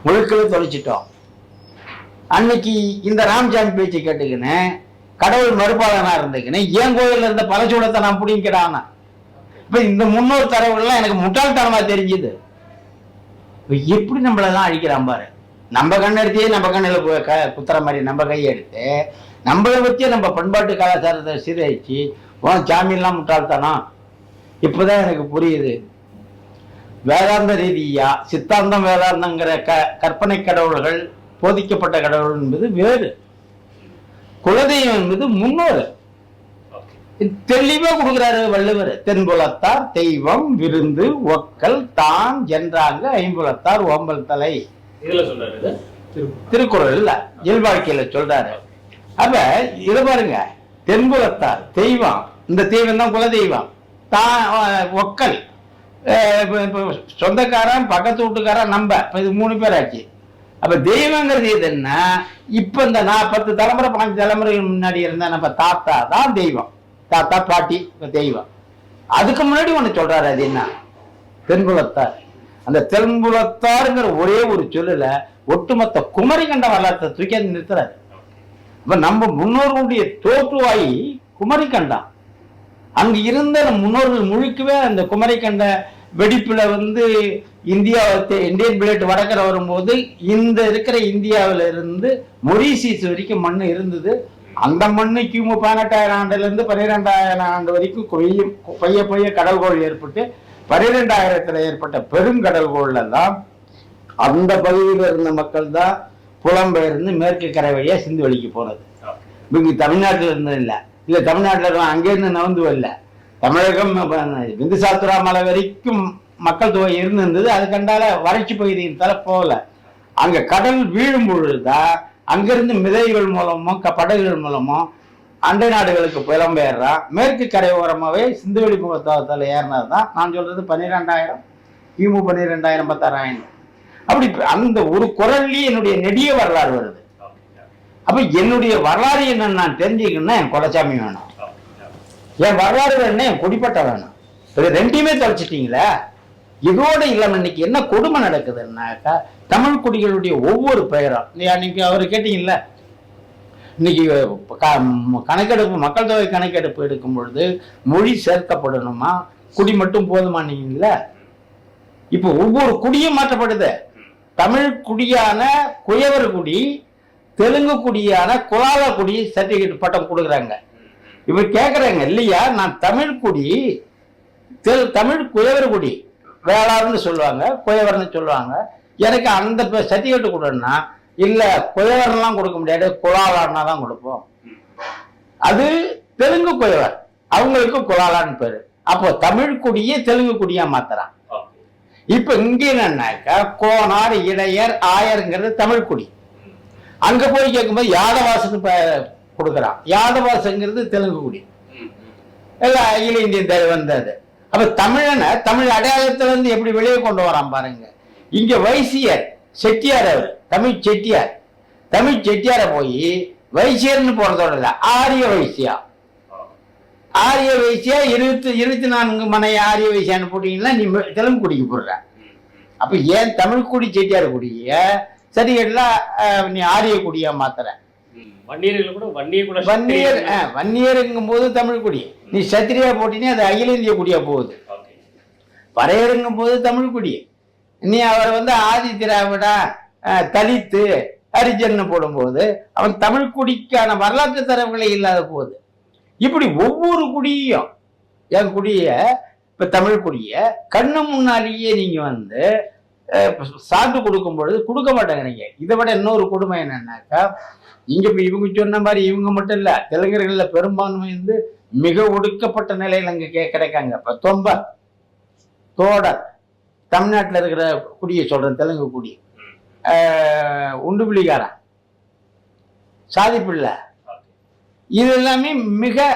முழுக்களை தொலைச்சிட்டோம். அன்னைக்கு இந்த ராமசாமி பேச்சு கேட்டுக்கின்னு கடவுள் மறுபாலனா இருந்துக்கின்னு என் கோயில்ல இருந்த பழச்சூடத்தை நான் பிடிக்கிறான். இப்ப இந்த முன்னோர் தரவுகள்லாம் எனக்கு முட்டாள்தனமா தெரிஞ்சுது. எப்படி நம்மளெல்லாம் அழிக்கிறான் பாரு. நம்ம கண்ணெடுத்தே நம்ம கண்ணில் குத்துற மாதிரி நம்ம கையெடுத்து நம்மளை வச்சே நம்ம பண்பாட்டு கலாச்சாரத்தை சீரழிச்சு ஜாமீன்லாம் முட்டாள்தானம். இப்பதான் எனக்கு புரியுது. வேதாந்த ரீதியா சித்தாந்தம் வேதாந்தங்கிற கற்பனை கடவுள்கள் போதிக்கப்பட்ட கடவுள் என்பது வேறு, குலதெய்வம் என்பது முன்னோர். தெளிவா கொடுக்குறாரு வள்ளுவர். தென்புலத்தார் தெய்வம் விருந்து ஒக்கல் தான் ஜென்றாங்க ஐம்புலத்தார் ஓம்பல் தலை. திருக்குறள் இல்ல இயல்பாழ்க்கையில சொல்றாரு. அப்ப இத பாருங்க, தென்புலத்தார் தெய்வம், இந்த தெய்வம் தான் குலதெய்வம். தான் ஒக்கல் சொந்தக்காரன் பக்கத்து வீட்டுக்காரன் நம்ம இது 3 பேர் ஆச்சு. அப்ப தெய்வங்கிறது எதுன்னா இப்ப இந்த 10 தலைமுறை 5 தலைமுறைகள் முன்னாடி இருந்தா நம்ம தாத்தா தான் தெய்வம், தாத்தா பாட்டி தெய்வம். அதுக்கு முன்னாடி ஒண்ணு சொல்றாரு, அது என்ன? தென்புலத்தார். அந்த தென்புலத்தாருங்கிற ஒரே ஒரு சொல்லல ஒட்டுமொத்த குமரி கண்ட வரலாற்றை தூக்கி நிறுத்துறாரு. அப்ப நம்ம முன்னோர்களுடைய தோற்றுவாய் குமரி கண்டம். அங்க இருந்த முன்னோர்கள் முழுக்கவே அந்த குமரி கண்ட வெடிப்புல இந்தியன் பிளேட் வடக்கரை வரும்போது இந்த இருக்கிற இந்தியாவில இருந்து மொரீசியஸ் வரைக்கும் மண் இருந்தது. அந்த மண்ணு கிமு 18,000 ஆண்டுல இருந்து 12,000 ஆண்டு வரைக்கும் பொய்ய கடல்கோள் ஏற்பட்டு 12,000 ஏற்பட்ட பெருங்கடல்கோள்ல தான் அந்த பகுதியில் இருந்த மக்கள் தான் புலம்பெயர்ந்து மேற்கு கரை வழியா சிந்து வெளிக்கு போனது. இங்க தமிழ்நாட்டில் இருந்தது இல்ல தமிழ்நாட்டில் இருக்க அங்கேருந்து நவந்து வரல. தமிழகம் பிந்துசாத்துரா மலை வரைக்கும் மக்கள் தொகை இருந்திருந்தது. அது கண்டால வறட்சி பகுதியின் தர போகல. அங்க கடல் வீழும் பொழுதுதான் அங்கிருந்து மிதைகள் மூலமோ படகுகள் மூலமோ அண்டை நாடுகளுக்கு புலம்பெயர்றான். மேற்கு கரை ஓரமாவே சிந்துவெளி முகத்தாவத்தில் ஏறினது தான் நான் சொல்றது 12,000 கிமு 12,000 16,000. அப்படி அந்த ஒரு குரல்லையே என்னுடைய நெடிய வரலாறு வருது. அப்ப என்னுடைய வரலாறு என்னன்னு நான் தெரிஞ்சுக்கணும்னா என் கொலச்சாமி வேணும், என் வரலாறு வேணும்னா என் குடிப்பட்ட வேணும். இது ரெண்டையுமே தொலைச்சிட்டீங்களா? இதோட இல்லாம இன்னைக்கு என்ன கொடுமை நடக்குதுன்னாக்கா தமிழ் குடிகளுடைய ஒவ்வொரு பெயரும் இன்னைக்கு அவரு கேட்டீங்கல்ல, இன்னைக்கு கணக்கெடுப்பு மக்கள் தொகை கணக்கெடுப்பு எடுக்கும் பொழுது மொழி சேர்க்கப்படணுமா குடி மட்டும் போதுமானீங்கல்ல? இப்ப ஒவ்வொரு குடியும் மாற்றப்படுது. தமிழ் குடியான குயவர் குடி, தெலுங்கு குடியான குலால குடி சர்டிபிகேட் பட்டம் கொடுக்குறாங்க. இப்ப கேக்குறாங்க இல்லையா, நான் தமிழ் குடி தமிழ் குயவர் குடி வேளாறுன்னு சொல்லுவாங்க, குயவர்னு சொல்லுவாங்க, எனக்கு அந்த சர்டிபிகேட் கொடுன்னா இல்ல குயவர்லாம் கொடுக்க முடியாது குலாலான்னா தான் கொடுப்போம். அது தெலுங்கு குயவர், அவங்களுக்கு குலாலான்னு பேரு. அப்போ தமிழ் குடியே தெலுங்கு குடியா மாத்துறான். இப்ப இங்க என்னன்னாக்கா கோனார் இடையர் ஆயருங்கிறது தமிழ் குடி. அங்க போய் கேட்கும்போது யாதவாசன்னு கொடுக்குறான். யாதவாசங்கிறது தெலுங்கு குடி, அகில இந்தியன் வந்தது. அப்ப தமிழனை தமிழ் அடையாளத்துல இருந்து எப்படி வெளியே கொண்டு வரான் பாருங்க. இங்க வைசியர் செட்டியார், அவர் தமிழ் செட்டியார். தமிழ் செட்டியார போய் வைசியர்னு போறதோட இல்ல ஆரிய வைசியா, ஆரிய வைசியா 24 மனை ஆரிய வைசியான்னு போட்டீங்கன்னா நீ தெலுங்கு குடிக்கு போடுற. அப்ப ஏன் தமிழ் குடி செட்டியார் குடிய சரி எல்லாம் நீ ஆரிய குடியா மாத்துற? வன்னியருங்கும் போது தமிழ் குடி, நீ சத்திரியா போட்டீங்கன்னா அது அகில இந்திய குடியா போகுது. பறையருங்கும் போது தமிழ் குடி, நீ அவர் ஆதி திராவிடா தலித்து ஹரிஜன் போடும்போது அவன் தமிழ் குடிக்கான வரலாற்று தரவுகளே இல்லாத போகுது. இப்படி ஒவ்வொரு குடியும் என் குடிய இப்ப தமிழ் குடிய கண்ணு முன்னாலேயே நீங்க சான்று கொடுக்கும் பொழுது கொடுக்க மாட்டேங்கிறீங்க. இதை விட இன்னொரு கொடுமை என்னன்னாக்கா இங்க இப்ப இவங்க சொன்ன மாதிரி இவங்க மட்டும் இல்ல, தெலுங்கர்கள்ல பெரும்பான்மை மிக ஒடுக்கப்பட்ட நிலையில அங்க கிடைக்காங்க. இப்ப தோடர் தமிழ்நாட்டில் இருக்கிற குடியை சொல்றேன், தெலுங்கு குடி, உண்டுபிள்ளிக்காரன், சாதிப்பிள்ளை, இது எல்லாமே மிக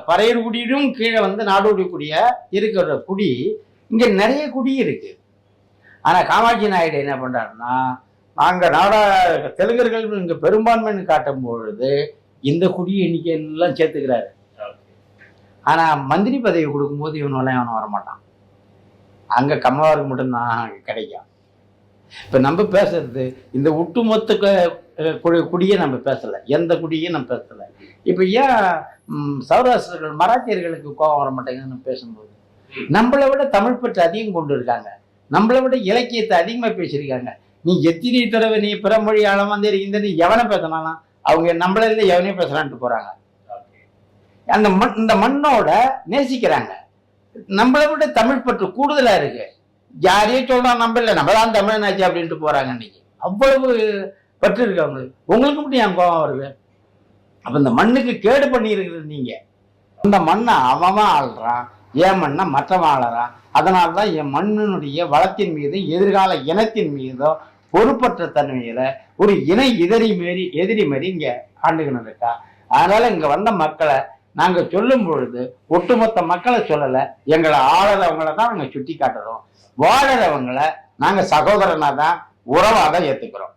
பறையர் குடியிலும் கீழே நாடோடி குடியா இருக்கிற குடி. இங்க நிறைய குடி இருக்கு. ஆனா காமாட்சி நாயுடு என்ன பண்றாருன்னா, நாங்க தெலுங்கர்கள் இங்க பெரும்பான்மைன்னு காட்டும் பொழுது இந்த குடி எண்ணிக்கை எல்லாம் சேர்த்துக்கிறாரு. ஆனா மந்திரி பதவி கொடுக்கும்போது இவனெல்லாம் வரமாட்டான். அங்க கமலாவுக்கு மட்டும்தான் கிடைக்கும். இப்ப நம்ம பேசுறது இந்த ஒட்டுமொத்த குடியை நம்ம பேசல, எந்த குடியும் நம்ம பேசல. இப்ப ஏன் சௌராஷ்டிரர்கள் மராத்தியர்களுக்கு கோபம் வர மாட்டேங்குதுன்னு பேசும்போது, நம்மளை விட தமிழ் பற்று அதிகம் கொண்டு இருக்காங்க, நம்மளை விட இலக்கியத்தை அதிகமா பேசியிருக்காங்க. நீ எத்தனை தடவை நீ பிறமொழி ஆழமாந்தே இந்த எவனை பேசினாலும் அவங்க நம்மள இருந்து எவனையும் பேசலான்ட்டு போறாங்க. அந்த இந்த மண்ணோட நேசிக்கிறாங்க. நம்மளை விட தமிழ் பற்று கூடுதலா இருக்கு. யாரையும் சொல்றான் நம்ம இல்லை, நம்மதான் தமிழனாச்சு அப்படின்ட்டு போறாங்க. இன்னைக்கு அவ்வளவு பற்று இருக்கு அவங்களுக்கு. உங்களுக்கு மட்டும் என் கோபம் வருது. அப்ப இந்த மண்ணுக்கு கேடு பண்ணி இருக்கிறது நீங்க. அந்த மண்ணை அவன் ஆள்றான், என் மண்ணை மற்றவன் ஆளறான். அதனால்தான் என் மண்ணினுடைய வளத்தின் மீது எதிர்கால இனத்தின் மீதோ பொறுப்பற்ற தன்மையில ஒரு இன எதிரி மாரி இங்க ஆண்டுகிட்டு இருக்கா. அதனால இங்க வந்த மக்களை நாங்க சொல்லும் பொழுது ஒட்டுமொத்த மக்களை சொல்லல, எங்களை ஆளறவங்களை தான் நாங்க சுட்டி காட்டுறோம். வாழறவங்களை நாங்க சகோதரனா தான் உறவாக ஏத்துக்கிறோம்.